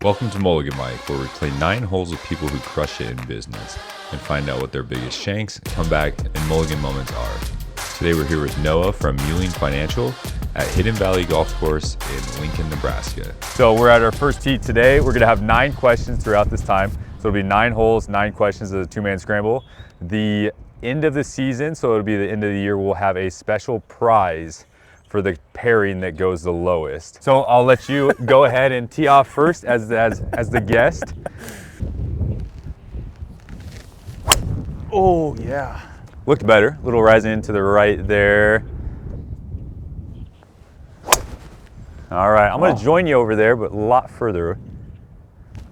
Welcome to Mulligan Moment, where we play 9 holes with people who crush it in business and find out what their biggest shanks, comeback, and Mulligan moments are. Today we're here with Noah from Mulligan Financial at Hidden Valley Golf Course in Lincoln, Nebraska. So we're at our first tee today. We're gonna have 9 questions throughout this time. So it'll be 9 holes, 9 questions as a 2-man scramble. The end of the season, so it'll be the end of the year, we'll have a special prize for the pairing that goes the lowest. So I'll let you go ahead and tee off first as the guest. Oh yeah. Looked better, a little rising to the right there. All right, I'm gonna join you over there, but a lot further.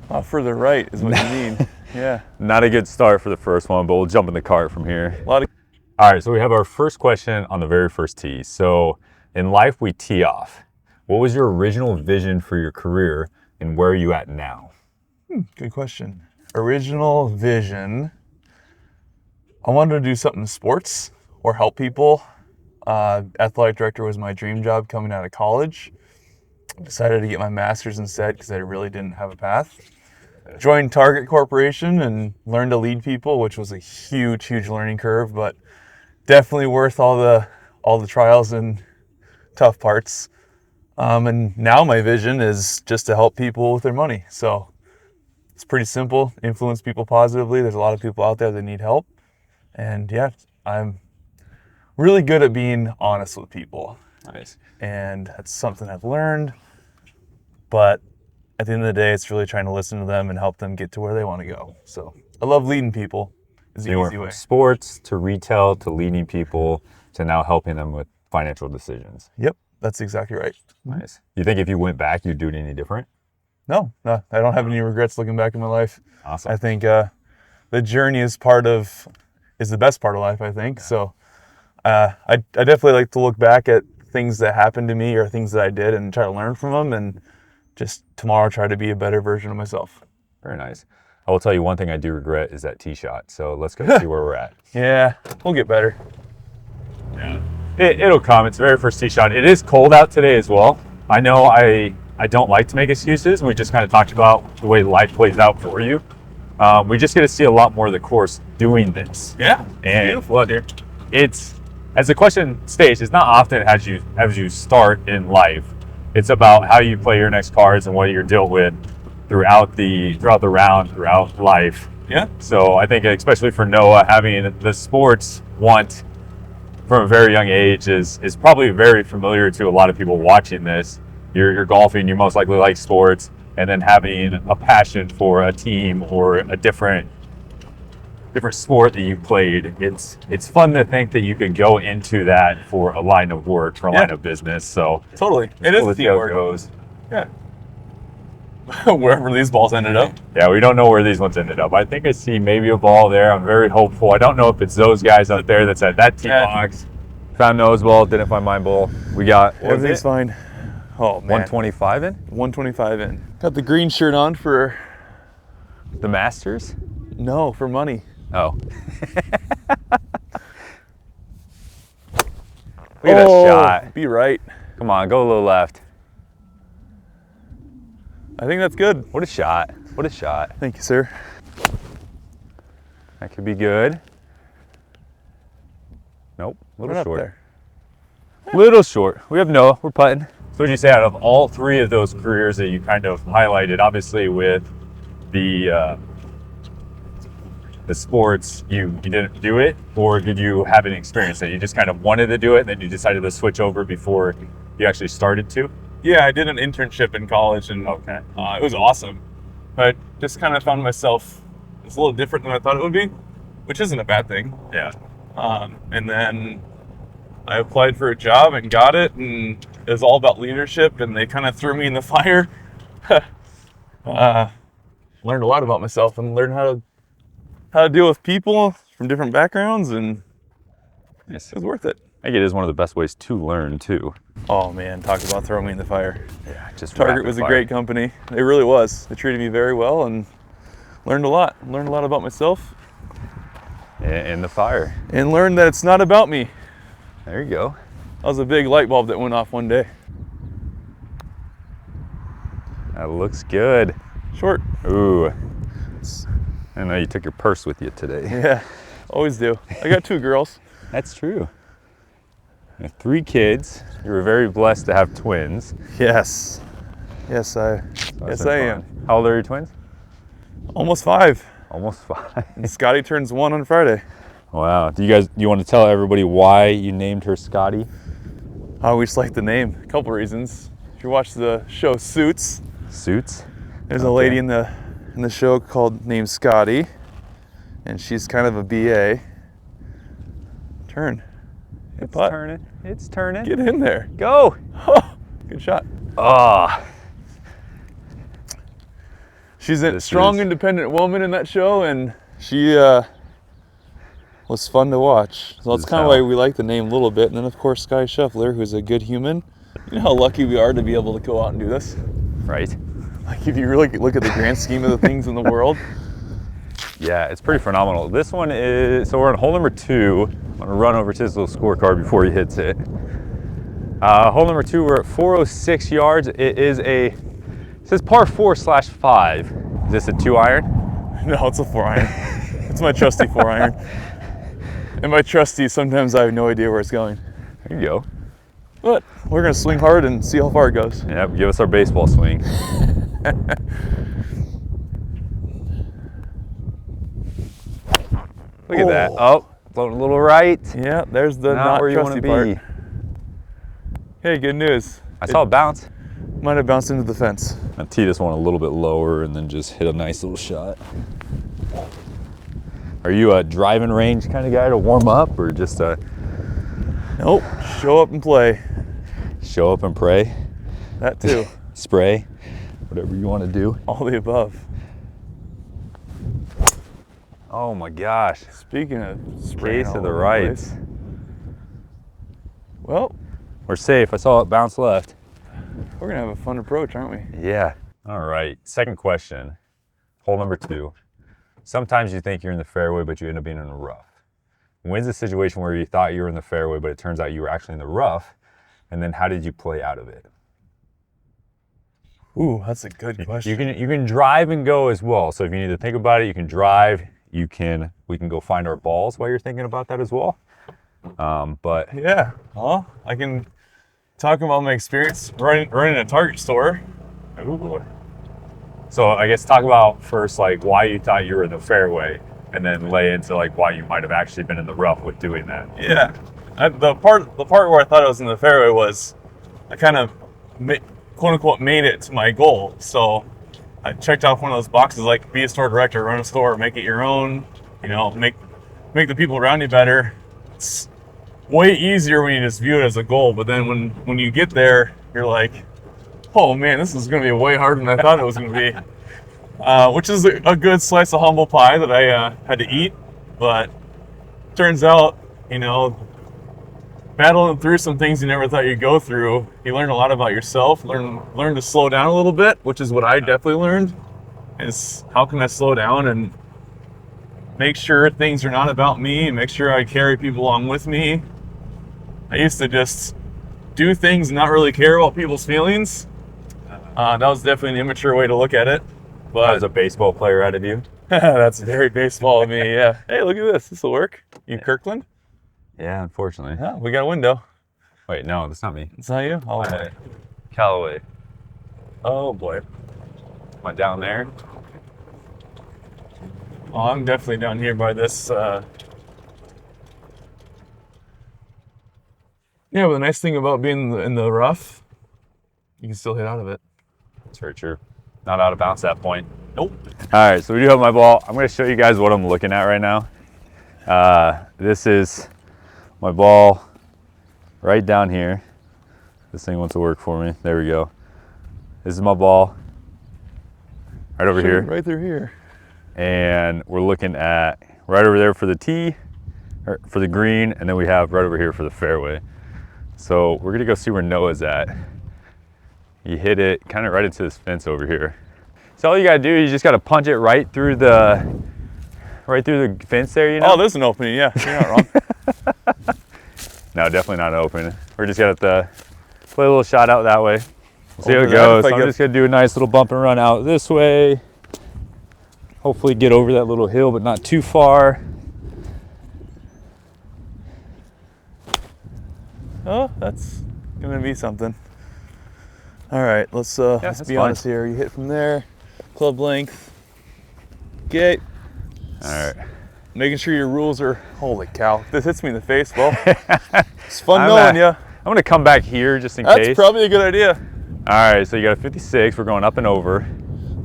A lot further right is what you mean. Yeah. Not a good start for the first one, but we'll jump in the cart from here. All right, so we have our first question on the very first tee. So in life, we tee off. What was your original vision for your career and where are you at now? Good question. Original vision. I wanted to do something in sports or help people. Athletic director was my dream job coming out of college. Decided to get my master's instead because I really didn't have a path. Joined Target Corporation and learned to lead people, which was a huge learning curve, but definitely worth all the trials and tough parts. And now my vision is just to help people with their money. So it's pretty simple, influence people positively. There's a lot of people out there that need help. And yeah, I'm really good at being honest with people. Nice. And that's something I've learned. But at the end of the day, it's really trying to listen to them and help them get to where they want to go. So I love leading people. It's the easy way. From sports to retail to leading people to now helping them with financial decisions. Yep, that's exactly right. Nice. You think if you went back, you'd do it any different? No, I don't have any regrets looking back in my life. Awesome. I think the journey is the best part of life, I think. So I definitely like to look back at things that happened to me or things that I did and try to learn from them and just tomorrow try to be a better version of myself. Very nice. I will tell you one thing I do regret is that tee shot. So let's go see where we're at. Yeah, we'll get better. Yeah. It'll come. It's the very first tee shot. It is cold out today as well. I know I don't like to make excuses. We just kind of talked about the way life plays out for you. We just get to see a lot more of the course doing this. Yeah, and beautiful out here. It's, as the question states, it's not often as you start in life. It's about how you play your next cards and what you're dealt with throughout the round, throughout life. Yeah. So I think especially for Noah, having the sports want from a very young age is probably very familiar to a lot of people watching this. You're golfing, you most likely like sports, and then having a passion for a team or a different sport that you played. It's fun to think that you could go into that for a line of work, for a line of business. So totally, it is teamwork. Goes. Yeah. Wherever these balls ended up. Yeah, we don't know where these ones ended up. I think I see maybe a ball there. I'm very hopeful. I don't know if it's those guys out there that's at that tee box. Found Noah's ball, didn't find my ball. We got, everything's fine. Oh man. 125 in? 125 in. Got the green shirt on for the Masters? No, for money. Oh. Look at that shot. Be right. Come on, go a little left. I think that's good. What a shot. What a shot. Thank you, sir. That could be good. Nope, a little short. There. Little short. We have Noah, we're putting. So what would you say out of all 3 of those careers that you kind of highlighted, obviously with the sports, you didn't do it, or did you have an experience that you just kind of wanted to do it and then you decided to switch over before you actually started to? Yeah, I did an internship in college and it was awesome. But just kind of found myself, it's a little different than I thought it would be, which isn't a bad thing. Yeah. And then I applied for a job and got it, and it was all about leadership, and they kind of threw me in the fire. Learned a lot about myself and learned how to deal with people from different backgrounds, and it was worth it. I think it is one of the best ways to learn too. Oh man, talk about throwing me in the fire. Yeah, just Target was a great company. It really was. They treated me very well and learned a lot. Learned a lot about myself. In the fire. And learned that it's not about me. There you go. That was a big light bulb that went off one day. That looks good. Short. Ooh. I know you took your purse with you today. Yeah, always do. I got 2 girls. That's true. You have 3 kids. You were very blessed to have twins. Yes. Yes, I am. How old are your twins? Almost 5. Almost 5. And Scottie turns 1 on Friday. Wow. Do you want to tell everybody why you named her Scottie? We just like the name. A couple reasons. If you watch the show Suits, Suits? there's a lady in the show named Scottie, and she's kind of a BA. Turn. It's turning. It's turning. Get in there. Go. Oh, good shot. Ah. She's a strong, independent woman in that show, and she was fun to watch. So that's kind of why we like the name a little bit. And then, of course, Scottie Scheffler, who's a good human. You know how lucky we are to be able to go out and do this? Right. Like, if you really look at the grand scheme of the things in the world. Yeah, it's pretty phenomenal. This one is, so we're on hole number 2. I'm gonna run over to this little scorecard before he hits it. Hole number 2, we're at 406 yards. It says par 4/5. Is this a 2-iron? No, it's a 4-iron. It's my trusty 4-iron. And my trusty, sometimes I have no idea where it's going. There you go. But we're gonna swing hard and see how far it goes. Yep, give us our baseball swing. Look at that. Oh, floating a little right. Yeah, there's the not where you want trusty to part. be. Hey, good news. I saw it bounce. Might have bounced into the fence. I'll tee this one a little bit lower and then just hit a nice little shot. Are you a driving range kind of guy to warm up, or just a Nope. Show up and play. show up and pray? That too. Spray, whatever you want to do. All the above. Oh my gosh. Speaking of spraying Case all of the over rights. place. Well, We're safe. I saw it bounce left. we're gonna have a fun approach, aren't we? Yeah. All right. Second question. Hole number 2. Sometimes you think you're in the fairway, but you end up being in the rough. When's the situation where you thought you were in the fairway, but it turns out you were actually in the rough? And then how did you play out of it? Ooh, that's a good question. You can drive and go as well. So if you need to think about it, you can drive. We can go find our balls while you're thinking about that as well. But Yeah. Well, I can talk about my experience running a Target store. Ooh. So I guess talk about first like why you thought you were in the fairway, and then lay into like why you might have actually been in the rough with doing that. Yeah. The part where I thought I was in the fairway was I kind of quote unquote made it to my goal. So I checked off one of those boxes like be a store director, run a store, make it your own, you know, make the people around you better. It's way easier when you just view it as a goal, but then when you get there, you're like, oh man, this is going to be way harder than I thought it was going to be. Which is a good slice of humble pie that I had to eat, but turns out, you know, battling through some things you never thought you'd go through, you learn a lot about yourself, learn to slow down a little bit, which is what I definitely learned, is how can I slow down and make sure things are not about me, and make sure I carry people along with me. I used to just do things and not really care about people's feelings. That was definitely an immature way to look at it. But as a baseball player out of you? that's very baseball of me, yeah. Hey, look at this. This will work. You Kirkland? Yeah, unfortunately. Yeah, we got a window. Wait, no, that's not me. It's not you? Oh, boy. Callaway. Oh, boy. Am I down there? Oh, I'm definitely down here by this. Yeah, but the nice thing about being in the rough, you can still hit out of it. That's very true. Not out of bounds at that point. Nope. All right, so we do have my ball. I'm going to show you guys what I'm looking at right now. This is my ball right down here. This thing wants to work for me. There we go. This is my ball right over here. Right through here. And we're looking at right over there for the tee, or for the green, and then we have right over here for the fairway. So we're going to go see where Noah's at. You hit it kind of right into this fence over here. So all you gotta do is you just gotta punch it right through the fence there, you know? Oh, there's an opening, yeah. You're not wrong. No, definitely not open. We're just gonna have to play a little shot out that way. See how it over that goes. if I So I'm get- just gonna do a nice little bump and run out this way. Hopefully get over that little hill, but not too far. Oh, that's gonna be something. All right, let's that's be fine. honest here. You hit from there, club length. Okay. All right. Making sure your rules are. Holy cow! If this hits me in the face. Well, it's fun knowing you. I'm gonna come back here just in That's case. probably a good idea. All right, so you got a 56. We're going up and over.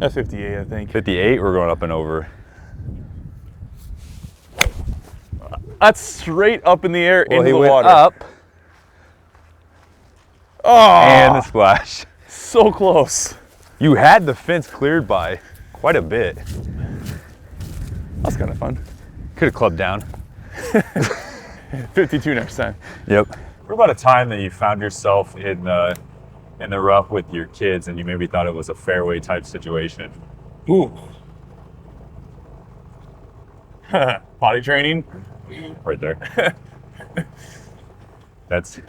At 58, I think. 58. We're going up and over. That's straight up in the air Well, into he the went water. up Oh, and the splash. so close. You had the fence cleared by quite a bit. That's kind of fun. Could have clubbed down. 52 next time. Yep. What about a time that you found yourself in the rough with your kids and you maybe thought it was a fairway type situation? Ooh. Potty training. Right there. That's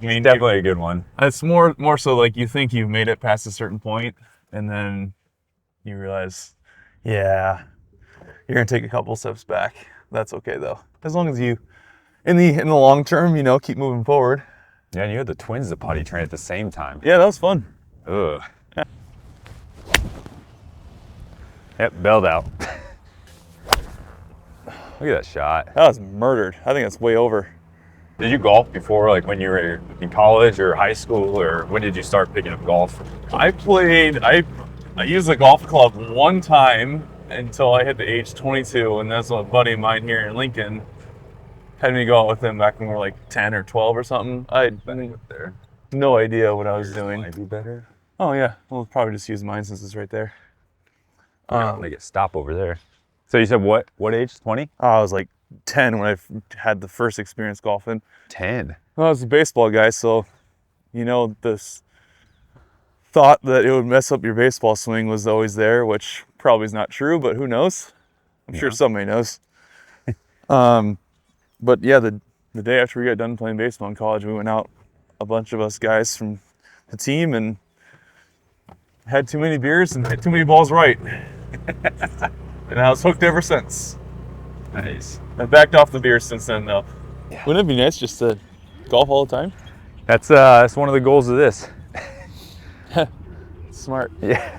definitely a good one. It's more so like you think you've made it past a certain point, and then you realize, yeah, you're gonna take a couple steps back. That's okay though, as long as you, in the long term, keep moving forward. Yeah, and you had the twins to potty train at the same time. Yeah, that was fun. Ugh. Yep, bailed out. Look at that shot. That was murdered. I think that's way over. Did you golf before, like when you were in college or high school, or when did you start picking up golf? I used a golf club one time until I hit the age 22, and that's a buddy of mine here in Lincoln had me go out with him back when we were like 10 or 12 or something. I had There. no idea what I was doing. Might be better. Oh yeah, we'll probably just use mine since it's right there. I'm gonna get stop over there. So you said what age? 20? I was like 10 when I had the first experience golfing. 10. Well, I was a baseball guy, so this thought that it would mess up your baseball swing was always there, which probably is not true, but who knows? I'm sure somebody knows. But yeah, the day after we got done playing baseball in college, we went out, a bunch of us guys from the team, and had too many beers and hit too many balls right. And I was hooked ever since. Nice. I backed off the beer since then, though. Yeah. Wouldn't it be nice just to golf all the time? That's one of the goals of this. Smart. Yeah.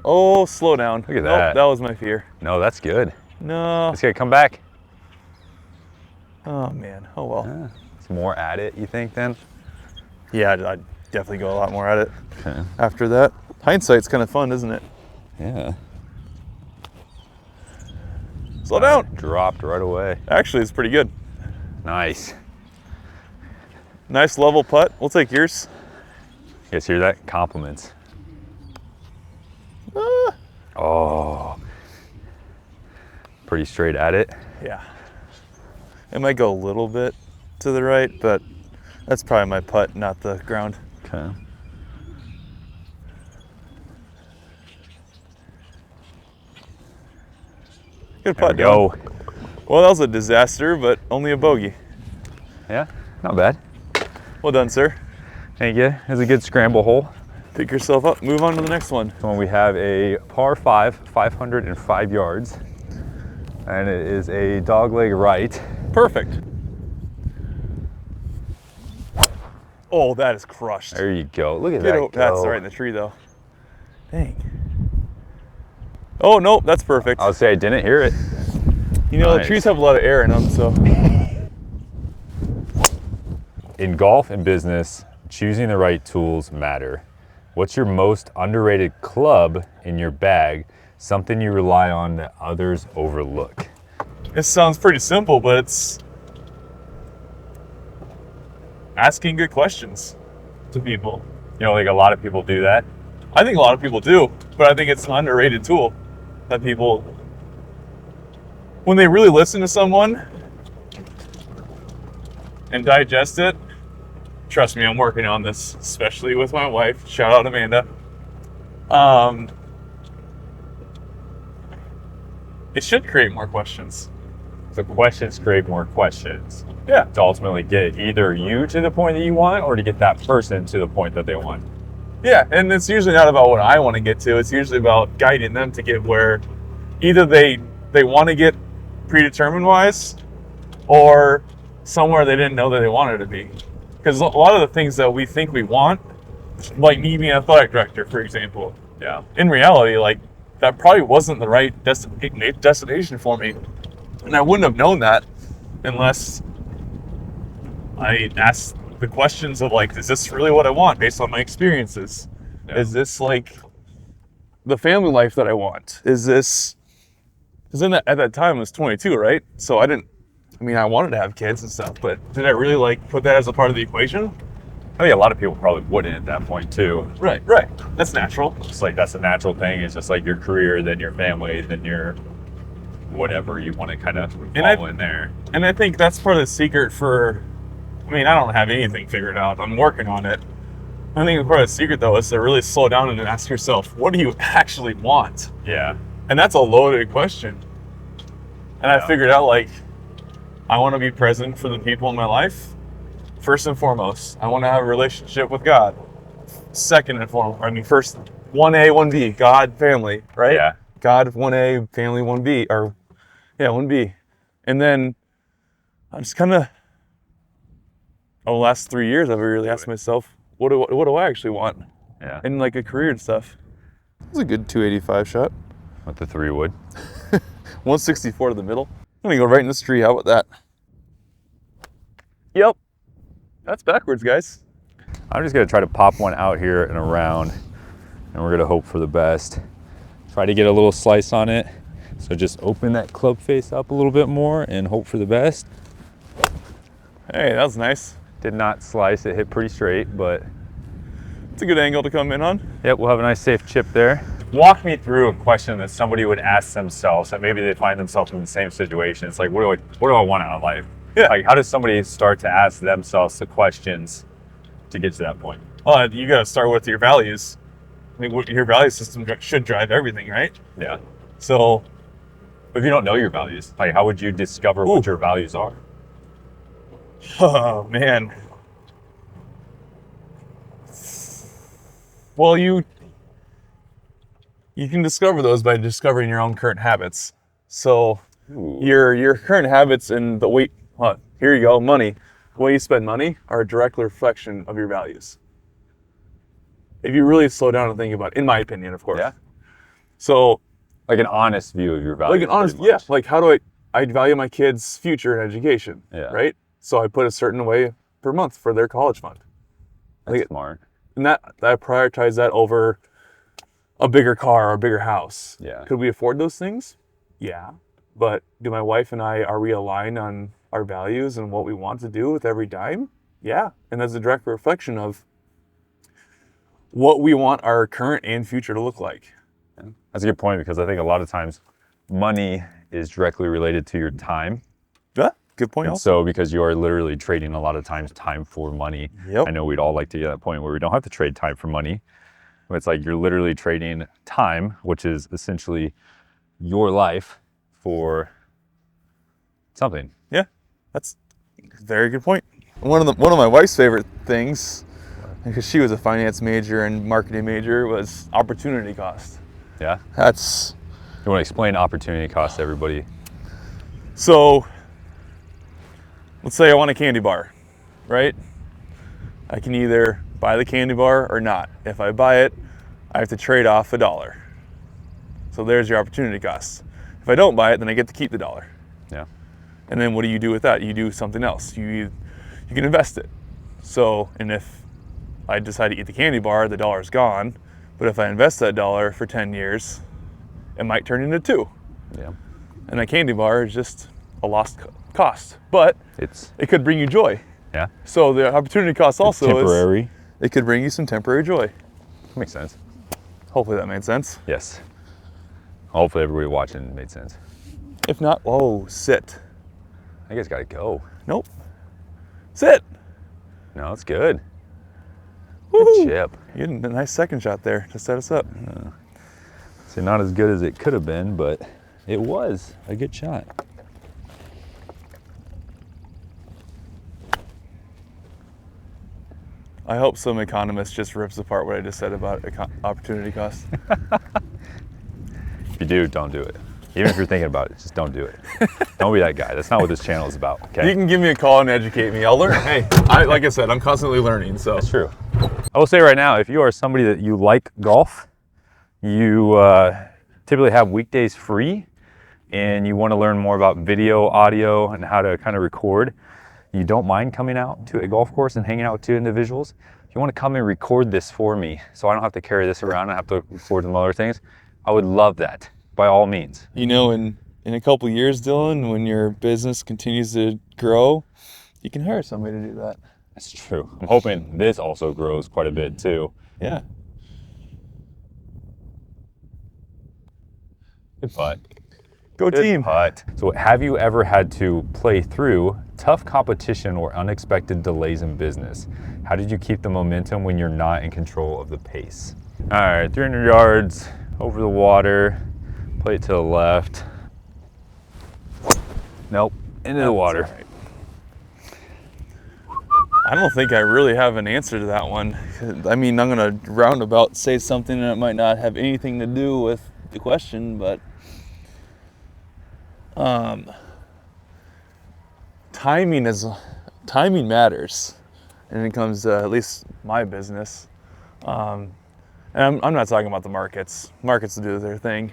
Oh, slow down. Look at that. That was my fear. No, that's good. No. It's gonna come back. Oh, man. Oh, well. It's more at it, you think, then? Yeah, I'd definitely go a lot more at it Okay. after that. Hindsight's kind of fun, isn't it? Yeah. Slow down. Dropped right away. Actually, it's pretty good. Nice. Nice level putt. We'll take yours. You guys hear that? Compliments. Ah. Oh. Pretty straight at it. Yeah. It might go a little bit to the right, but that's probably my putt, not the ground. Okay. Good There we putt, go. Dylan. Well, that was a disaster, but only a bogey. Yeah, not bad. Well done, sir. Thank you. It's a good scramble hole. Pick yourself up, move on to the next one. So we have a par 5, 505 yards. And it is a dogleg right. Perfect. Oh, that is crushed. There you go. Look at Get that over- That's go. right in the tree, though. Dang. Oh, nope, that's perfect. I would say I didn't hear it. The Nice. trees have a lot of air in them, so. In golf and business, choosing the right tools matter. What's your most underrated club in your bag? Something you rely on that others overlook. This sounds pretty simple, but it's asking good questions to people. You know, like a lot of people do that. I think a lot of people do, but I think it's an underrated tool that people, when they really listen to someone and digest it, trust me, I'm working on this, especially with my wife. Shout out Amanda. It should create more questions. So questions create more questions. Yeah. to ultimately get either you to the point that you want or to get that person to the point that they want. Yeah, and it's usually not about what I want to get to. It's usually about guiding them to get where either they want to get predetermined wise, or somewhere they didn't know that they wanted to be. Because a lot of the things that we think we want, like me being an athletic director, for example, Yeah. in reality, like that probably wasn't the right destination for me, and I wouldn't have known that unless I asked the questions of like, is this really what I want based on my experiences? Yeah. Is this like the family life that I want? Is this, because at that time I was 22, right? So I wanted to have kids and stuff, but did I really like put that as a part of the equation? I think a lot of people probably wouldn't at that point too. Right. That's natural. It's like that's a natural thing. It's just like your career, then your family, then your whatever you want to kind of follow in there. And I think that's part of the secret for, I don't have anything figured out. I'm working on it. I think part of the secret though is to really slow down and ask yourself, what do you actually want? Yeah. And that's a loaded question. And I figured out like, I want to be present for the people in my life. First and foremost, I want to have a relationship with God. Second and foremost, first 1A, 1B, God, family, right? Yeah. God, 1A, family, 1B, 1B. And then I just kind of, over the last 3 years, I've really asked myself, what do I actually want? Yeah. In like a career and stuff. It was a good 285 shot. With the 3-wood. 164 to the middle. I'm gonna go right in this tree. How about that? Yep. That's backwards, guys. I'm just gonna try to pop one out here and around, and we're gonna hope for the best. Try to get a little slice on it. So just open that club face up a little bit more and hope for the best. Hey, that was nice. Did not slice, it hit pretty straight, but it's a good angle to come in on. Yep, we'll have a nice safe chip there. Walk me through a question that somebody would ask themselves, that maybe they find themselves in the same situation. It's like, what do I want out of life? Yeah. Like, how does somebody start to ask themselves the questions to get to that point? Well, you got to start with your values. Your value system should drive everything, right? Yeah. So, if you don't know your values, like, how would you discover what your values are? Oh man. Well, you can discover those by discovering your own current habits. So your current habits and the way, here you go, money. The way you spend money are a direct reflection of your values. If you really slow down and think about it, in my opinion, of course. Yeah. So like an honest view of your values. Like an honest, yeah. Like how do I value my kids' future and education, right? So I put a certain way per month for their college fund. That's smart. And that I prioritize that over a bigger car or a bigger house. Yeah. Could we afford those things? Yeah. But do my wife and I, are we aligned on our values and what we want to do with every dime? Yeah. And that's a direct reflection of what we want our current and future to look like. That's a good point, because I think a lot of times money is directly related to your time. Yeah, good point. And so because you are literally trading a lot of times time for money. Yep. I know we'd all like to get to that point where we don't have to trade time for money. But it's like you're literally trading time, which is essentially your life, for something. Yeah, that's a very good point. One of my wife's favorite things, because she was a finance major and marketing major, was opportunity cost. Yeah. You want to explain opportunity cost to everybody? So, let's say I want a candy bar, right? I can either buy the candy bar or not. If I buy it, I have to trade off $1. So there's your opportunity cost. If I don't buy it, then I get to keep the $1. Yeah. And then what do you do with that? You do something else. You can invest it. So, and if I decide to eat the candy bar, the $1's gone. But if I invest that $1 for 10 years, it might turn into $2. Yeah. And that candy bar is just a lost cost. But it could bring you joy. Yeah. So the opportunity cost also temporary. It could bring you some temporary joy. Makes sense. Hopefully that made sense. Yes. Hopefully everybody watching made sense. If not, sit. I guess gotta go. Nope. Sit. No, it's good. Woo-hoo. Good chip. You had a nice second shot there to set us up. So not as good as it could have been, but it was a good shot. I hope some economist just rips apart what I just said about opportunity cost. If you do, don't do it. Even if you're thinking about it, just don't do it. Don't be that guy. That's not what this channel is about, okay? You can give me a call and educate me. I'll learn. Hey, like I said, I'm constantly learning, so. That's true. I will say right now, if you are somebody that you like golf, you typically have weekdays free, and you want to learn more about video, audio, and how to kind of record, you don't mind coming out to a golf course and hanging out with two individuals, if you want to come and record this for me so I don't have to carry this around and have to record some other things, I would love that, by all means. You know, in a couple of years, Dylan, when your business continues to grow, you can hire somebody to do that. That's true. I'm hoping this also grows quite a bit too. Yeah. Good putt. Go Good team. putt. So have you ever had to play through tough competition or unexpected delays in business? How did you keep the momentum when you're not in control of the pace? All right, 300 yards over the water, play it to the left. Nope, into the water. Right. I don't think I really have an answer to that one. I mean, I'm gonna roundabout say something that might not have anything to do with the question, but timing matters, and it comes to at least my business. And I'm not talking about the markets. Markets do their thing.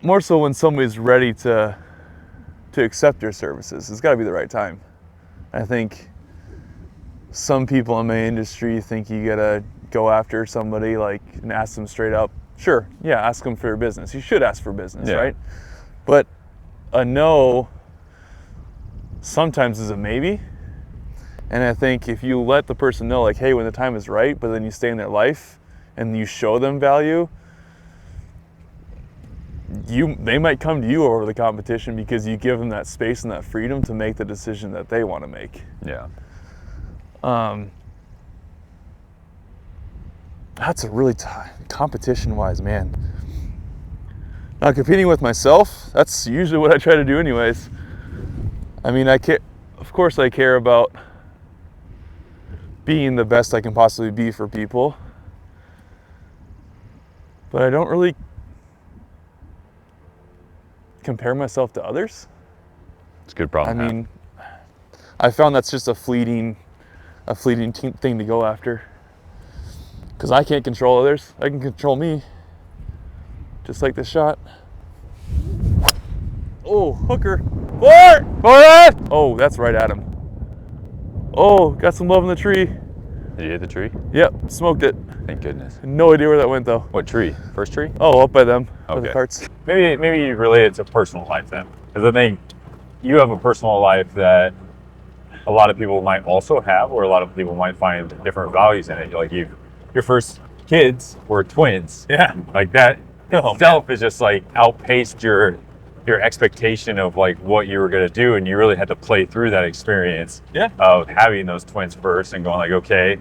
More so when somebody's ready to accept your services. It's got to be the right time. I think some people in my industry think you gotta go after somebody and ask them straight up. Sure, yeah, ask them for your business. You should ask for business, Yeah. right? But a no sometimes is a maybe. And I think if you let the person know, hey, when the time is right, but then you stay in their life and you show them value, they might come to you over the competition because you give them that space and that freedom to make the decision that they want to make. Yeah. That's a really competition-wise, man. Now, competing with myself, that's usually what I try to do anyways. I mean, of course I care about being the best I can possibly be for people, but I don't really compare myself to others. It's a good problem. I mean, I found that's just a fleeting thing to go after. Because I can't control others. I can control me. Just like this shot. Oh, hooker. What? Oh, that's right at him. Oh, got some love in the tree. Did you hit the tree? Yep, smoked it. Thank goodness. No idea where that went though. What tree? First tree? Oh, up by them. By the Okay. carts. Maybe you relate it to personal life then, because I think you have a personal life that a lot of people might also have, or a lot of people might find different values in it. Like your first kids were twins. Yeah. Like that Oh, itself is just outpaced your expectation of what you were gonna do, and you really had to play through that experience. Yeah. Of having those twins first and going okay,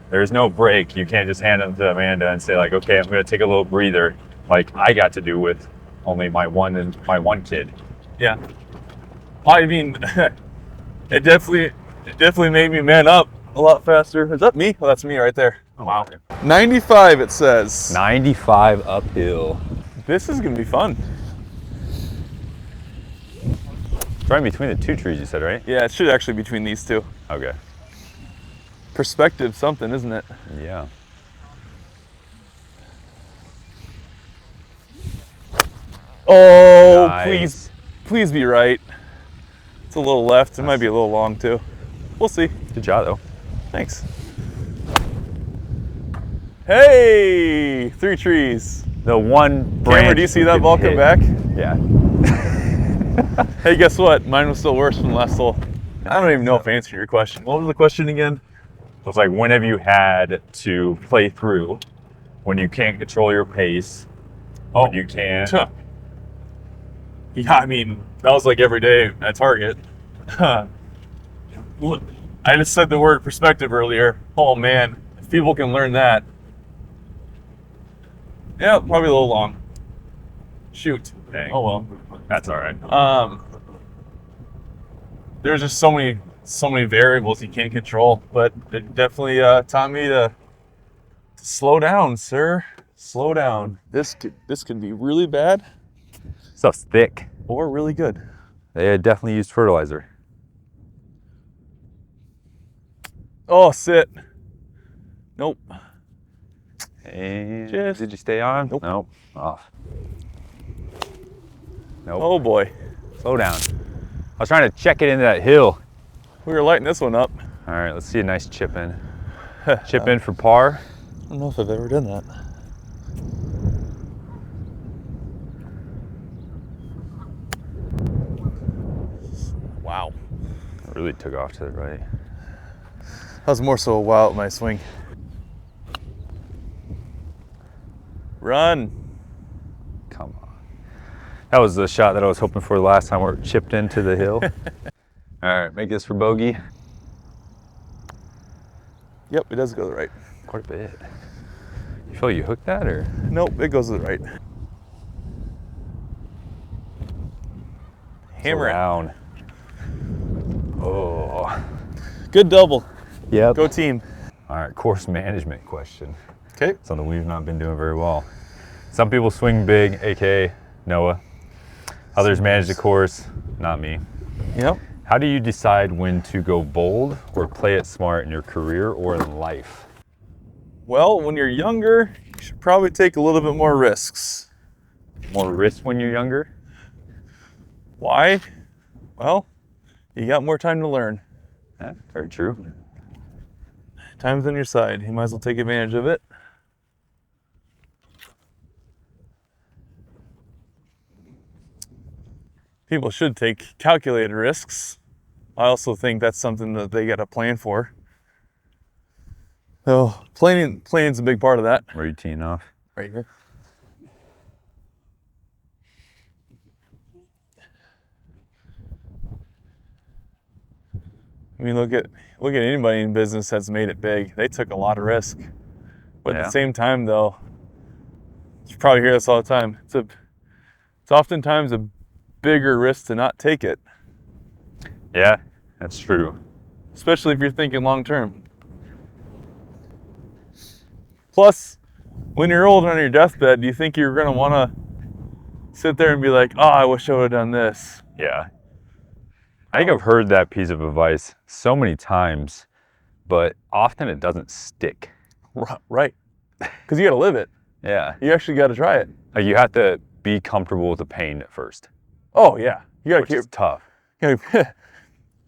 there's no break. You can't just hand them to Amanda and say okay, I'm gonna take a little breather, like I got to do with only my one kid. Yeah. I mean, it definitely made me man up a lot faster. Is that me? Oh, that's me right there. Oh, wow. 95 it says. 95 uphill. This is gonna be fun. It's right between the two trees, you said, right? Yeah, it should actually be between these two. Okay. Perspective something, isn't it? Yeah. Oh, Nice. please be right. It's a little left. It might be a little long too. We'll see. Good job, though. Thanks. Hey, 3 trees. The one branch. Cameron, do you see that could ball come hit. back? Yeah. Hey, guess what? Mine was still worse from the last hole. I don't even know if I answered your question. What was the question again? So it's when have you had to play through when you can't control your pace? When you can. Yeah, I mean, that was every day at Target. Look, I just said the word perspective earlier. Oh man, if people can learn that. Yeah, probably a little long. Shoot. Dang. Oh well. That's all right. There's just so many so many variables you can't control, but it definitely taught me to slow down, sir. Slow down. This can be really bad Stuff's thick. or really good. They definitely used fertilizer. Oh, sit. Nope. And Just- did you stay on? Nope. Nope. Off. Nope. Oh boy. Slow down. I was trying to check it into that hill. We were lighting this one up. All right, let's see a nice chip in. Chip in for par. I don't know if I've ever done that. Wow. It really took off to the right. That was more so a wow at my swing. Run. Come on. That was the shot that I was hoping for the last time where it chipped into the hill. All right, make this for bogey. Yep, it does go to the right. Quite a bit. You feel you hooked that or? Nope, it goes to the right. Hammer it. Down. Oh. Good double. Yep. Go team. All right, course management question. Okay. Something we've not been doing very well. Some people swing big, AKA Noah. Others manage the course, not me. Yep. How do you decide when to go bold or play it smart in your career or in life? Well, when you're younger, you should probably take a little bit more risks. More risk when you're younger? Why? Well, you got more time to learn. Yeah, very true. Time's on your side. You might as well take advantage of it. People should take calculated risks. I also think that's something that they got to plan for. So planning's a big part of that. Where are you teeing off? Right here. I mean, look at anybody in business that's made it big. They took a lot of risk, but at Yeah. the same time, though, you probably hear this all the time. It's oftentimes a bigger risk to not take it, Yeah, that's true. especially if you're thinking long term. Plus, when you're old and on your deathbed, do you think you're gonna want to sit there and be like, "Oh, I wish I would have done this"? Yeah. I think I've heard that piece of advice so many times, but often it doesn't stick. Right? Because you got to live it. Yeah. You actually got to try it. Like you have to be comfortable with the pain at first, Oh yeah, you got which to is tough.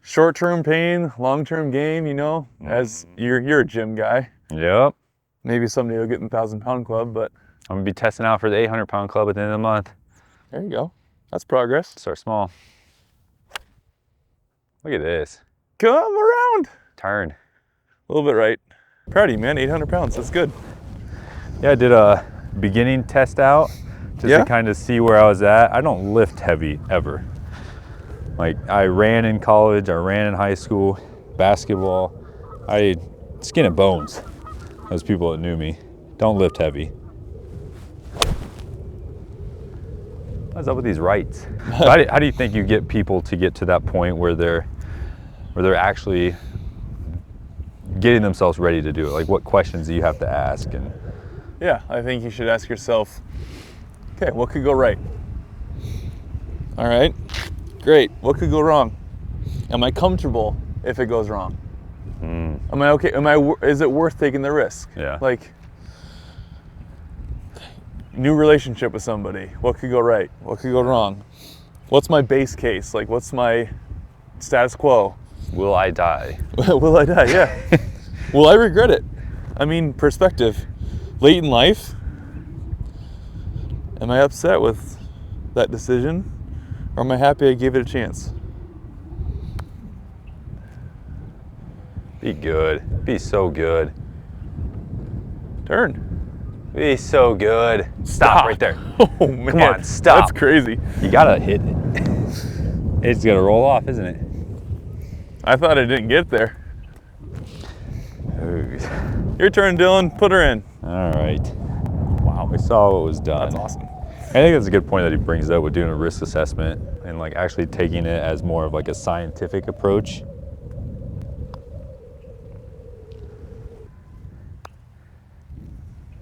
short-term pain, long-term gain. You know, as you're a gym guy. Yep. Maybe someday you'll get in the 1,000-pound club, but I'm gonna be testing out for the 800-pound club at the end of the month. there you go. That's progress. Start small. Look at this. Come around. Turn. A little bit right. Proud of you, man. 800 pounds. That's good. Yeah, I did a beginning test out just Yeah? to kind of see where I was at. I don't lift heavy ever. Like I ran in college, I ran in high school, basketball. Skin and bones. Those people that knew me. Don't lift heavy. What's up with these rights? So how do you think you get people to get to that point where they're actually getting themselves ready to do it? Like what questions do you have to ask? And Yeah, I think you should ask yourself, okay, what could go right? All right, great. What could go wrong? Am I comfortable if it goes wrong? Am I okay? Is it worth taking the risk? Yeah. Like, new relationship with somebody. What could go right? What could go wrong? What's my base case? Like, what's my status quo? will I die? Will I die? Yeah. Will I regret it? I mean, perspective. Late in life, am I upset with that decision? Or am I happy I gave it a chance? Be good. Be so good. Turn. Be so good. Stop right there. Oh, man. Come on, stop. That's crazy. You gotta hit it. It's gonna roll off, isn't it? I thought I didn't get there. Ooh. Your turn, Dylan. Put her in. All right. Wow, we saw what was done. That's awesome. I think that's a good point that he brings up with doing a risk assessment and like actually taking it as more of like a scientific approach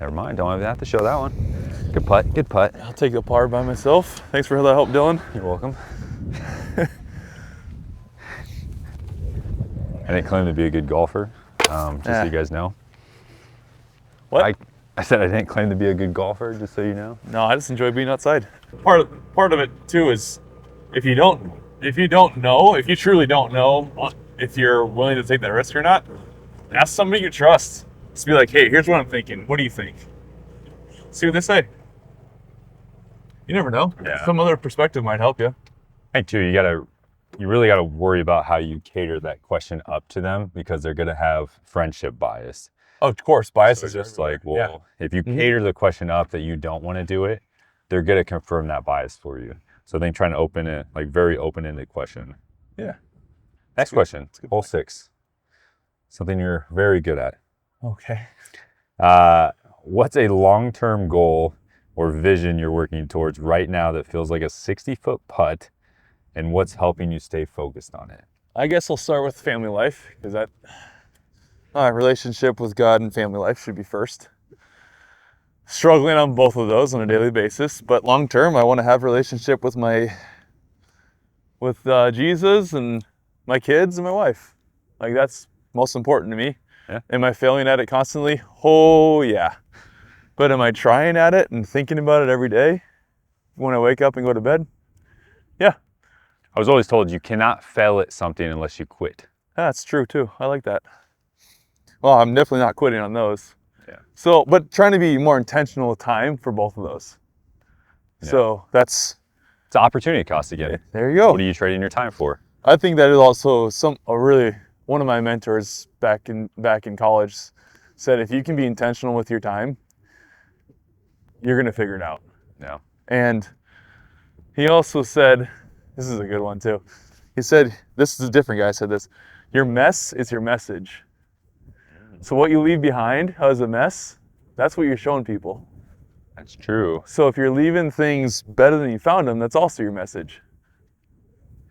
Never mind. Don't even have to show that one. Good putt. Good putt. I'll take the par by myself. Thanks for the help, Dylan. You're welcome. I didn't claim to be a good golfer, just so you guys know. What? I said I didn't claim to be a good golfer, just so you know. No, I just enjoy being outside. Part of it too is if you truly don't know if you're willing to take that risk or not, ask somebody you trust. Just be like, hey, here's what I'm thinking. What do you think? See what they say. You never know. Yeah. Some other perspective might help you. I think too, you really gotta worry about how you cater that question up to them, because they're gonna have friendship bias. Oh, of course, bias So is just everywhere. like, well, if you cater the question up that you don't want to do it, they're gonna confirm that bias for you. So I think trying to open it, like very open-ended question. Yeah. Next question, hole 6. Something you're very good at. Okay. What's a long-term goal or vision you're working towards right now that feels like a 60-foot putt, and what's helping you stay focused on it? I guess I'll start with family life, because that relationship with God and family life should be first. Struggling on both of those on a daily basis, but long term, I want to have a relationship with Jesus and my kids and my wife. Like, that's most important to me. Yeah. Am I failing at it constantly? Oh yeah. But am I trying at it and thinking about it every day when I wake up and go to bed? Yeah. I was always told you cannot fail at something unless you quit. That's true too. I like that. Well, I'm definitely not quitting on those. Yeah. So, but trying to be more intentional with time for both of those. Yeah. So that's, It's opportunity cost again. there you go. What are you trading your time for? I think that is also one of my mentors back in college said, if you can be intentional with your time, you're going to figure it out. Yeah. And he also said, this is a good one too. He said, this is a different guy said this, your mess is your message. So what you leave behind as a mess, that's what you're showing people. That's true. So if you're leaving things better than you found them, that's also your message.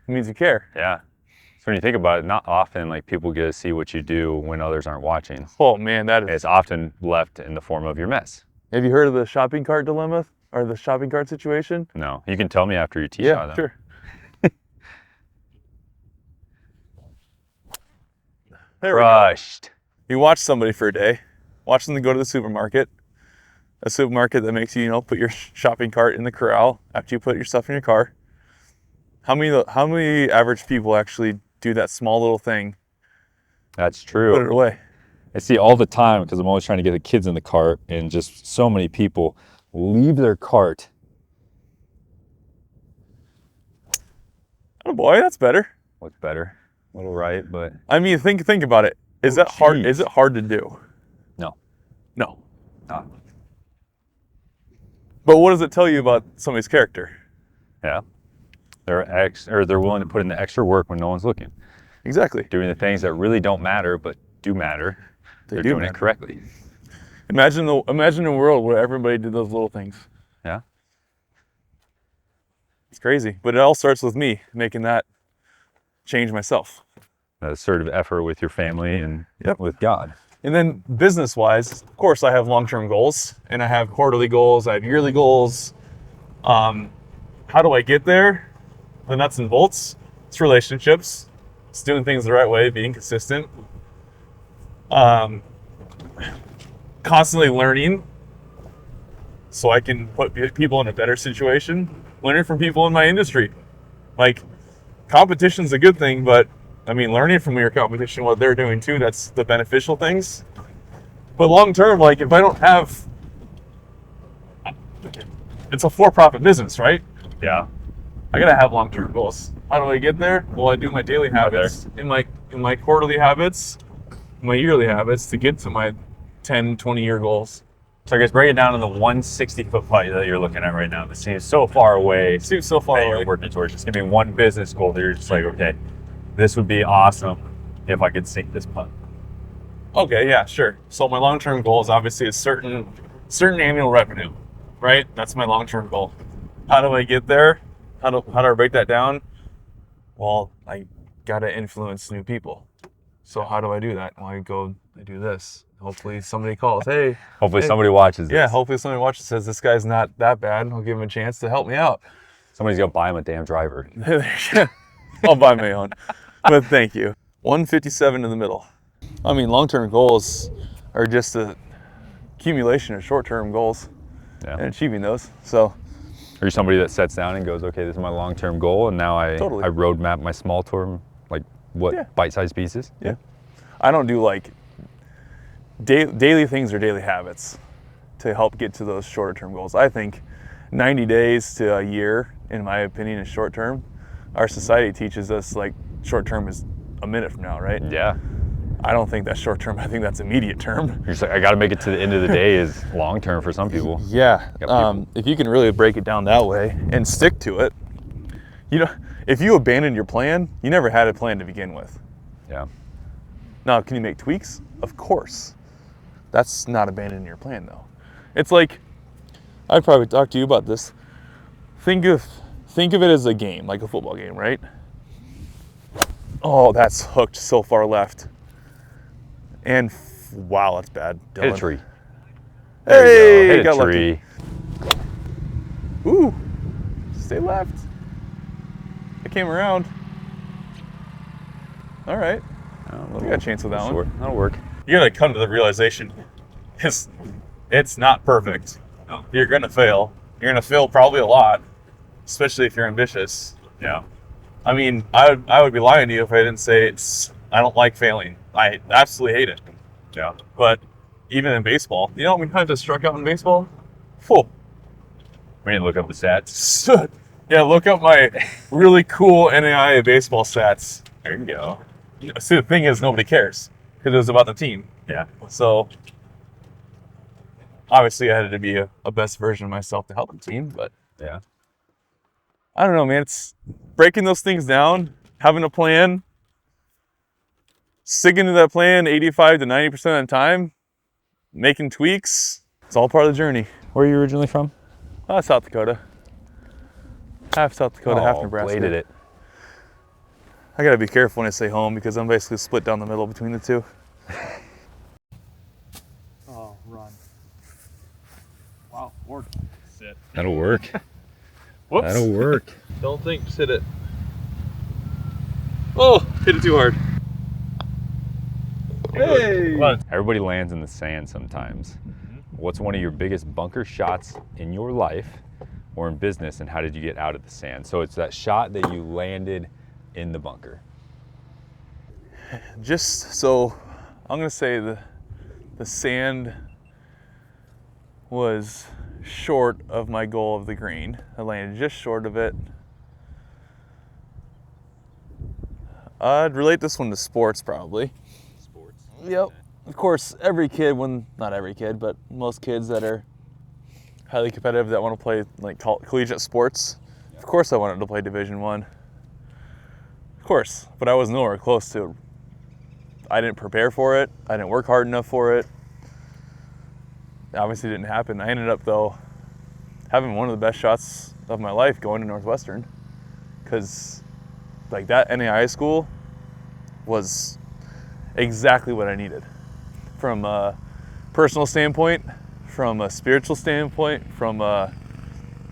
It means you care. Yeah. So when you think about it, not often like people get to see what you do when others aren't watching. Oh man, that is. It's often left in the form of your mess. Have you heard of the shopping cart dilemma or the shopping cart situation? No, you can tell me after you teach Yeah, them. sure. There we go. Crushed. You watch somebody for a day, watch them go to the supermarket, a supermarket that makes you, put your shopping cart in the corral after you put your stuff in your car. How many average people actually do that small little thing, That's put it true. away? I see all the time because I'm always trying to get the kids in the cart, and just so many people leave their cart. Oh boy, that's better. Looks better. A little right, but I mean, think about it. Is that hard? geez. Is it hard to do? no. No. Not. But what does it tell you about somebody's character? Yeah. They're willing to put in the extra work when no one's looking. Exactly. Doing the things that really don't matter but do matter. They're do doing matter. it correctly. Imagine a world where everybody did those little things. Yeah. It's crazy, but it all starts with me making that change myself. That assertive effort with your family and Yep. with God. And then business-wise, of course, I have long-term goals, and I have quarterly goals, I have yearly goals. How do I get there? The nuts and bolts. It's relationships. It's doing things the right way, being consistent. Constantly learning so I can put people in a better situation. Learning from people in my industry. Like, competition's a good thing, but I mean, learning from your competition, what they're doing too, that's the beneficial things. But long term, like, if I don't have, it's a for-profit business, right? Yeah. I gotta have long-term goals. How do I get there? Well, I do my daily habits, in my quarterly habits, my yearly habits to get to my 10, 20-year goals. So I guess break it down to the 160-foot putt that you're looking at right now. This seems so far away. It seems so far that away. you're working towards. Just give me one business goal that you're just like, okay, this would be awesome if I could sink this putt. Okay, yeah, sure. So my long-term goal is obviously a certain annual revenue, right? That's my long-term goal. How do I get there? How do I break that down? Well, I gotta influence new people. So how do I do that? Well, I do this. Hopefully somebody calls. Hey. Hopefully hey. somebody watches this. Yeah, hopefully somebody watches and says, this guy's not that bad. I'll give him a chance to help me out. Somebody's going to buy him a damn driver. I'll buy my own. But thank you. 157 in the middle. I mean, long-term goals are just a accumulation of short-term goals and achieving those. So are you somebody that sets down and goes, okay, this is my long-term goal, and now I roadmap my small-term, like what, bite-sized pieces? Yeah. I don't do like daily things or daily habits to help get to those shorter-term goals. I think 90 days to a year, in my opinion, is short-term. Our society teaches us like short-term is a minute from now, right? Yeah. I don't think that's short-term. I think that's immediate term. You're just like, I got to make it to the end of the day is long-term for some people. Yeah. If you can really break it down that way and stick to it, if you abandon your plan, you never had a plan to begin with. Yeah. Now, can you make tweaks? Of course. That's not abandoning your plan, though. It's like, I'd probably talk to you about this. Think of it as a game, like a football game, right? Oh, that's hooked so far left. And wow, that's bad. Dylan. Hit a tree. Hey, Hit a got tree. lucky. Ooh, stay left. I came around. All right. We got a chance with that one. That'll work. You gotta come to the realization, it's not perfect. You're gonna fail. You're gonna fail probably a lot, especially if you're ambitious. Yeah. I mean, I would be lying to you if I didn't say I don't like failing. I absolutely hate it. Yeah. But even in baseball, you know how many times I struck out in baseball? Whoa. We didn't look up the stats. Yeah, look up my really cool NAIA baseball stats. There you go. See, the thing is, nobody cares because it was about the team. Yeah. So obviously, I had to be a best version of myself to help the team. But yeah, I don't know, man. It's breaking those things down, having a plan, sticking to that plan 85 to 90% of the time, making tweaks. It's all part of the journey. Where are you originally from? South Dakota. Half South Dakota, half Nebraska. Bladed it. I gotta be careful when I say home because I'm basically split down the middle between the two. Oh, run. Wow, or sit. That'll work. Whoops. That'll work. Don't think, just hit it. Oh, hit it too hard. Hey! Everybody lands in the sand sometimes. What's one of your biggest bunker shots in your life or in business, and how did you get out of the sand? So it's that shot that you landed in the bunker. So I'm gonna say the sand was short of my goal of the green. I landed just short of it. I'd relate this one to sports probably. Sports. Yep. Of course, every kid, not every kid, but most kids that are highly competitive that want to play like collegiate sports, of course I wanted to play Division I. Of course, but I was nowhere close to. I didn't prepare for it. I didn't work hard enough for it. It obviously didn't happen. I ended up, though, having one of the best shots of my life going to Northwestern because like that NAIA school was exactly what I needed from a personal standpoint, from a spiritual standpoint, from a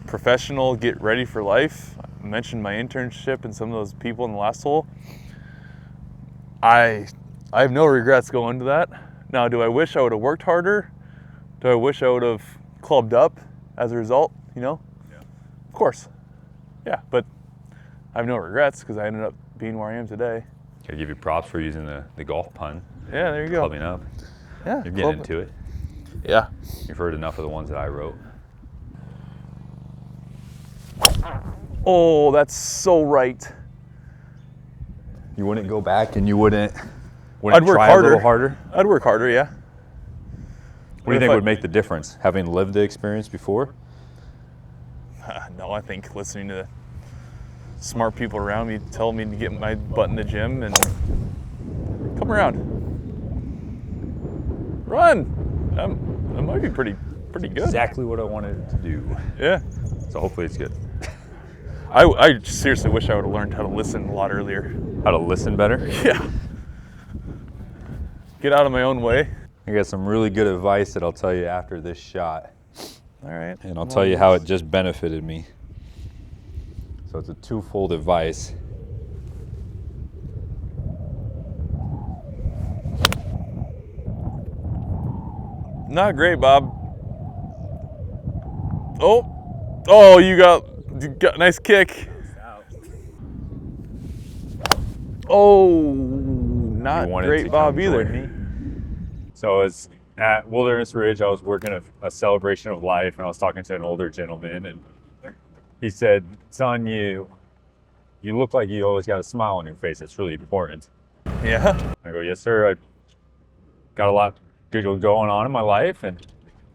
professional get ready for life. I mentioned my internship and some of those people in the last hole. I have no regrets going to that. Now, do I wish I would have worked harder? Do I wish I would have clubbed up as a result? Yeah. Of course. Yeah, but I have no regrets because I ended up being where I am today. Gotta give you props for using the golf pun. Yeah, there you go. Clubbing up. Yeah, You're getting into it. Yeah. You've heard enough of the ones that I wrote. Oh, that's so right. You wouldn't go back and you wouldn't I'd work try harder. a little harder? I'd work harder, yeah. What do you think would make the difference? Having lived the experience before? No, I think listening to smart people around me tell me to get my butt in the gym and come around. Run! That might be pretty good. Exactly what I wanted to do. Yeah. So hopefully it's good. I seriously wish I would have learned how to listen a lot earlier. How to listen better? Yeah. get out of my own way. I got some really good advice that I'll tell you after this shot. All right. And I'll tell you how it just benefited me. So it's a twofold advice. Not great, Bob. Oh, you got a nice kick. Oh, not You wanted great, to Bob, come either. join me? So it's at Wilderness Ridge. I was working a celebration of life, and I was talking to an older gentleman, and he said, "Son, you look like you always got a smile on your face. It's really important." Yeah. I go, "Yes, sir. I got a lot good going on in my life." And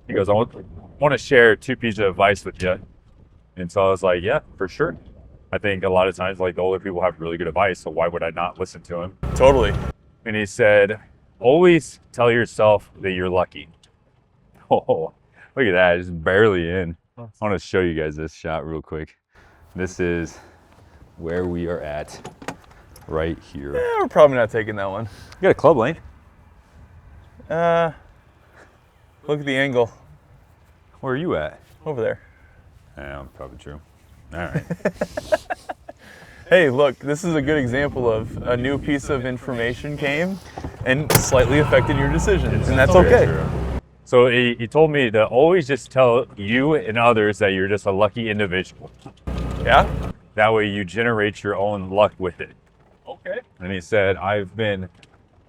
he goes, "I want to share 2 pieces of advice with you." And so I was like, "Yeah, for sure." I think a lot of times, like, the older people have really good advice, so why would I not listen to him? Totally. And he said, "Always tell yourself that you're lucky." Oh, look at that, just barely in. I want to show you guys this shot real quick. This is where we are at right here. Yeah, we're probably not taking that one. You got a club lane? Look at the angle Where are you at? over there. Yeah, probably true. All right. Hey, look, this is a good example of a new piece of information came and slightly affected your decisions, and that's okay. So he told me to always just tell you and others that you're just a lucky individual. Yeah? That way you generate your own luck with it. Okay. And he said, "I've been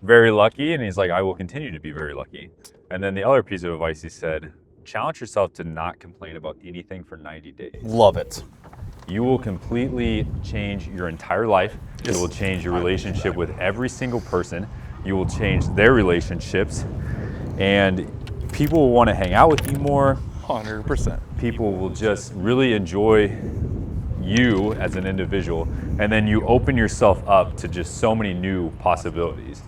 very lucky," and he's like, "I will continue to be very lucky." And then the other piece of advice he said, challenge yourself to not complain about anything for 90 days. Love it. You will completely change your entire life. It will change your relationship with every single person. You will change their relationships, and people will want to hang out with you more. 100%. People will just really enjoy you as an individual, and then you open yourself up to just so many new possibilities.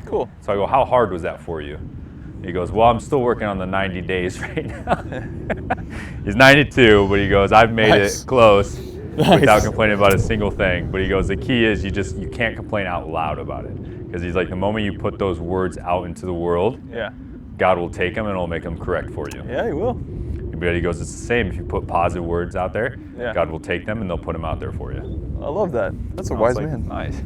Cool. So I go, "How hard was that for you?" He goes, "Well, I'm still working on the 90 days right now." He's 92, but he goes, "I've made it close without complaining about a single thing." But he goes, "The key is you can't complain out loud about it." Because he's like, the moment you put those words out into the world, Yeah. God will take them and it'll make them correct for you. Yeah, you will. But he goes, it's the same. If you put positive words out there, Yeah. God will take them and they'll put them out there for you. I love that. That's a I was wise like, man. Nice.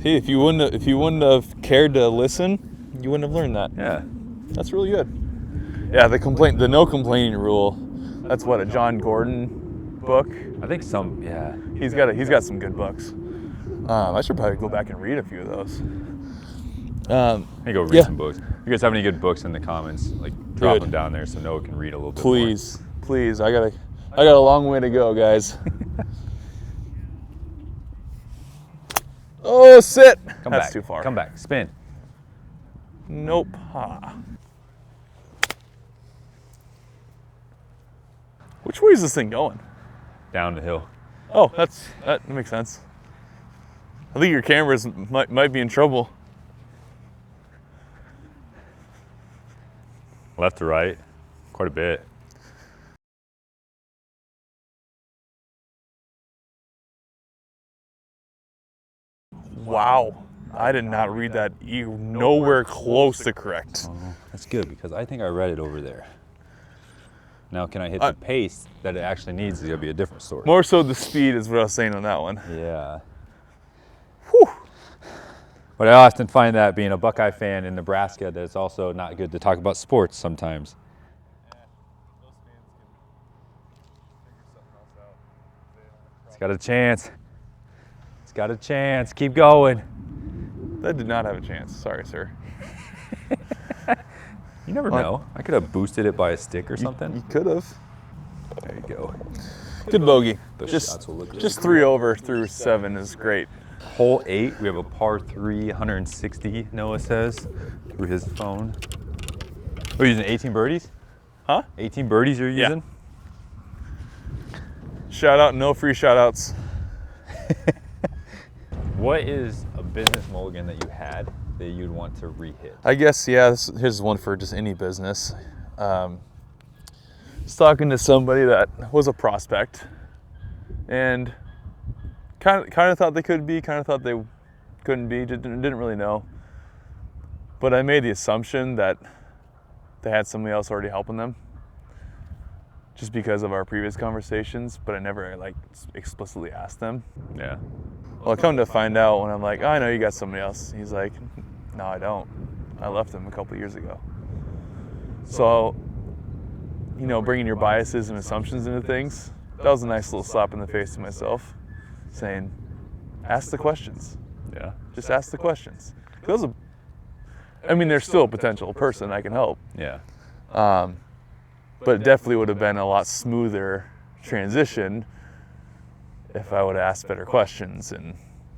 Hey, if you wouldn't have cared to listen, you wouldn't have learned that. Yeah. That's really good. Yeah, the no complaining rule. That's what, a John Gordon book. I think yeah. He's got some good books. I should probably go back and read a few of those. Hey, go read Yeah. some books. If you guys have any good books in the comments, like drop Good. them down there so Noah can read a little bit more. Please. I got a long way to go, guys. Oh, sit. Come That's back. too far. Come back. Spin. Nope. Ha. Which way is this thing going? Down the hill. Oh, that makes sense. I think your cameras might be in trouble. Left to right. Quite a bit. Wow. I did not read that nowhere close to correct. Oh, that's good because I think I read it over there. Now, can I hit the pace that it actually needs? Is going to be a different story. More so the speed is what I was saying on that one. Yeah. Whew. But I often find that being a Buckeye fan in Nebraska, that it's also not good to talk about sports sometimes. It's got a chance. It's got a chance. Keep going. That did not have a chance. Sorry, sir. You never know. I could have boosted it by a stick or something. You could have. There you go. Good bogey. Those Just shots will look really just good. 3 over through 7 is great. Hole 8, we have a par 3, 160, Noah says, through his phone. Are you using 18 birdies? Huh? 18 birdies you're Yeah. using? Shout out, no free shout outs. What is a business mulligan that you had that you'd want to re-hit? I guess, yeah, here's one for just any business. I was talking to somebody that was a prospect and kind of thought they could be, kind of thought they couldn't be, didn't really know. But I made the assumption that they had somebody else already helping them, just because of our previous conversations, but I never like explicitly asked them. Yeah. Well, I come to find out when I'm like, oh, I know you got somebody else. He's like, no, I don't. I left him a couple years ago. So, you know, bringing your biases and assumptions into things, that was a nice little slap in the face to myself, saying, ask the questions. Yeah. Just ask the questions. I mean, there's still a potential person I can help. Yeah. But it definitely would have been a lot smoother transition if I would have asked better questions and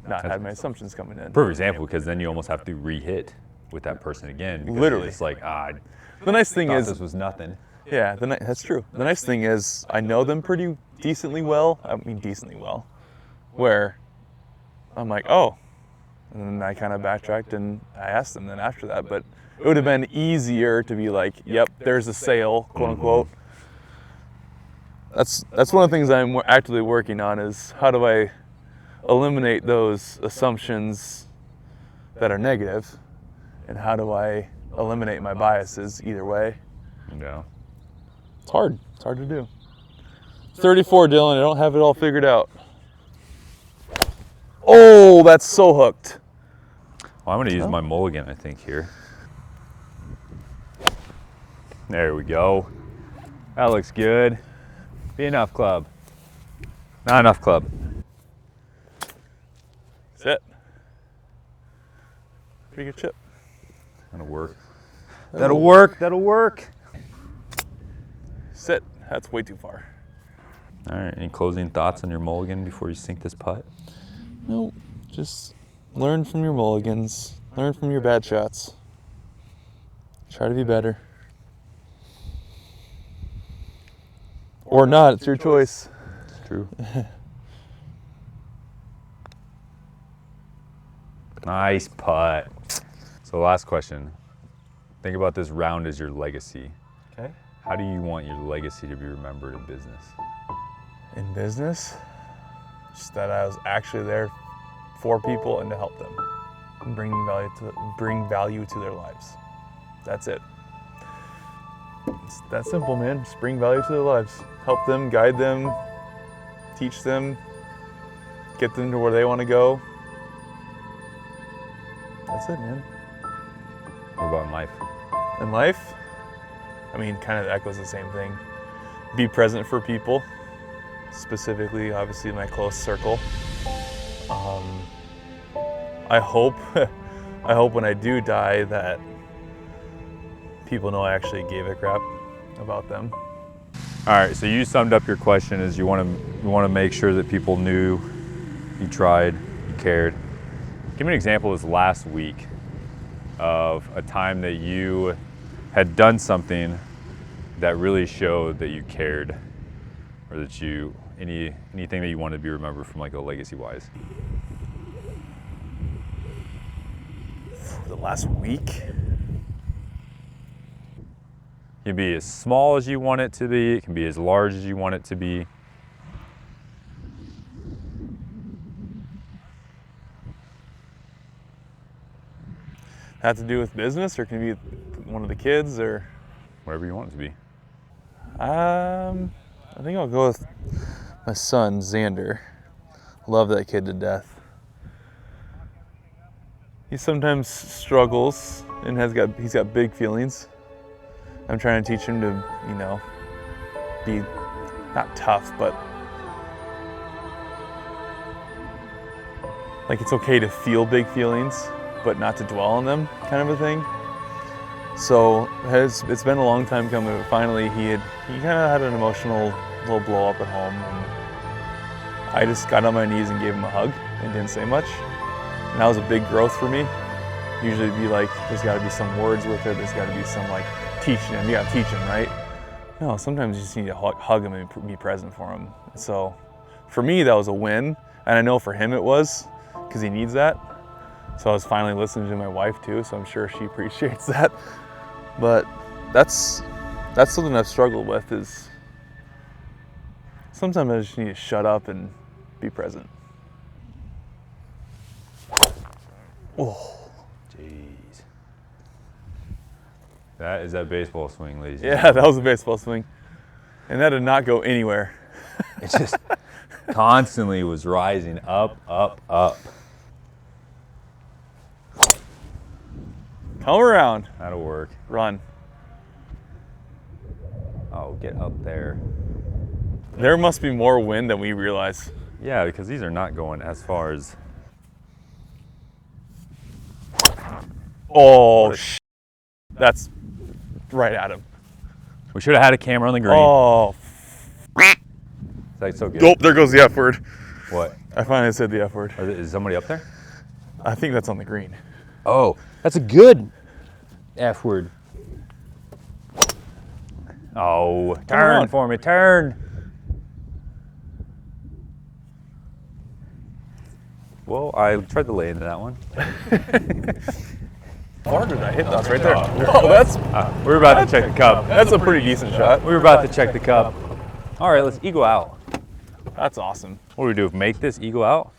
not had my assumptions coming in. Perfect example, because then you almost have to re-hit with that person again. Because Literally. It's like, The nice thing thought is, this was nothing. yeah, that's true. The nice thing is I know them pretty decently well. I mean, decently well. Where I'm like, oh. And then I kind of backtracked and I asked them then after that. But it would have been easier to be like, yep, there's a sale, quote unquote. That's one of the things I'm actively working on is how do I eliminate those assumptions that are negative, and how do I eliminate my biases either way. Yeah. It's hard. It's hard to do. 34, Dylan. I don't have it all figured out. Oh, that's so hooked. Well, I'm going to use my mulligan, I think, here. There we go. That looks good. Be enough, club. Not enough, club. Sit. Pretty good chip. That'll work. That'll work. That'll work. Sit. That's way too far. All right. Any closing thoughts on your mulligan before you sink this putt? Nope. Just learn from your mulligans. Learn from your bad shots. Try to be better. Or not. It's your choice. It's true. Nice putt. So last question. Think about this round as your legacy. Okay. How do you want your legacy to be remembered in business? In business, just that I was actually there for people and to help them and bring value to their lives. That's it. It's that simple, man. Just bring value to their lives. Help them, guide them, teach them, get them to where they want to go. That's it, man. What about in life? In life, I mean, kind of echoes the same thing. Be present for people, specifically, obviously, my close circle. I hope when I do die that people know I actually gave a crap about them. All right, so you summed up your question as you want to make sure that people knew you tried, you cared. Give me an example as last week of a time that you had done something that really showed that you cared, or that you anything that you wanted to be remembered from, like, a legacy wise. The last week? It can be as small as you want it to be. It can be as large as you want it to be. Have to do with business, or can it be one of the kids, or? Whatever you want it to be. I think I'll go with my son, Xander. Love that kid to death. He sometimes struggles and he's got big feelings. I'm trying to teach him to, be not tough, but like it's okay to feel big feelings, but not to dwell on them, kind of a thing. So it's been a long time coming, but finally he kind of had an emotional little blow up at home, and I just got on my knees and gave him a hug and didn't say much. And that was a big growth for me. Usually it'd be like, there's got to be some words with it, there's got to be some like teaching him. You got to teach him, right? No, sometimes you just need to hug him and be present for him. So for me, that was a win, and I know for him it was, because he needs that. So I was finally listening to my wife too, so I'm sure she appreciates that. But that's something I've struggled with, is sometimes I just need to shut up and be present. Oh, Jeez. That is that baseball swing, ladies. Yeah, that was a baseball swing. And that did not go anywhere. It just constantly was rising up, up, up. Come around. That'll work. Run. Oh, get up there. There must be more wind than we realize. Yeah, because these are not going as far as. Oh, that's right at him. We should have had a camera on the green. Oh, That's so good. nope, there goes the F word. What? I finally said the F word. Is somebody up there? I think that's on the green. Oh, that's a good F word. Oh, turn for me, turn. Well, I tried to lay into that one. How hard did I hit? That's right there. Oh, that's We were about to check the cup. a pretty decent shot. We were about to check the cup. All right, let's eagle out. That's awesome. What do we do? Make this eagle out?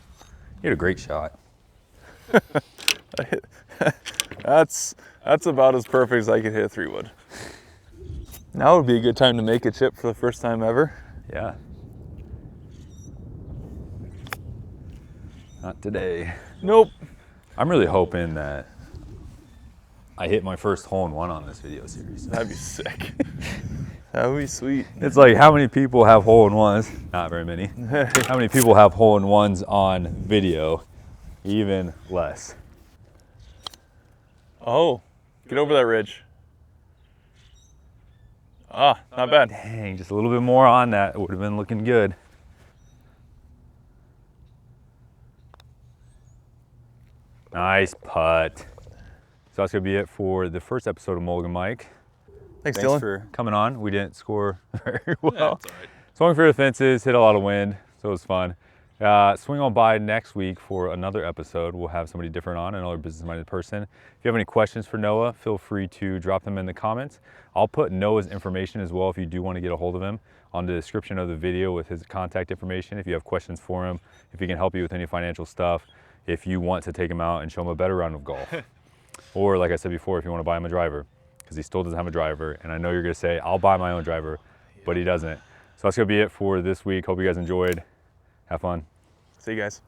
You had a great shot. That's about as perfect as I could hit a 3-wood. Now would be a good time to make a chip for the first time ever. Yeah. Not today. Nope. I'm really hoping that I hit my first hole-in-one on this video series. That'd be sick. That would be sweet. It's like, how many people have hole-in-ones? Not very many. How many people have hole-in-ones on video? Even less. Oh, get over that ridge. Ah, not bad. Dang, just a little bit more on that. It would have been looking good. Nice putt. So that's going to be it for the first episode of Mulligan Mike. Thanks, Thanks Dylan. for coming on. We didn't score very well. Yeah, that's all right. Swung for the fences, hit a lot of wind, so it was fun. Swing on by next week for another episode. We'll have somebody different on, another business-minded person. If you have any questions for Noah, feel free to drop them in the comments. I'll put Noah's information as well if you do want to get a hold of him on the description of the video with his contact information. If you have questions for him, if he can help you with any financial stuff, if you want to take him out and show him a better round of golf. Or like I said before, if you want to buy him a driver, because he still doesn't have a driver. And I know you're going to say, I'll buy my own driver, but he doesn't. So that's going to be it for this week. Hope you guys enjoyed. Have fun. See you guys.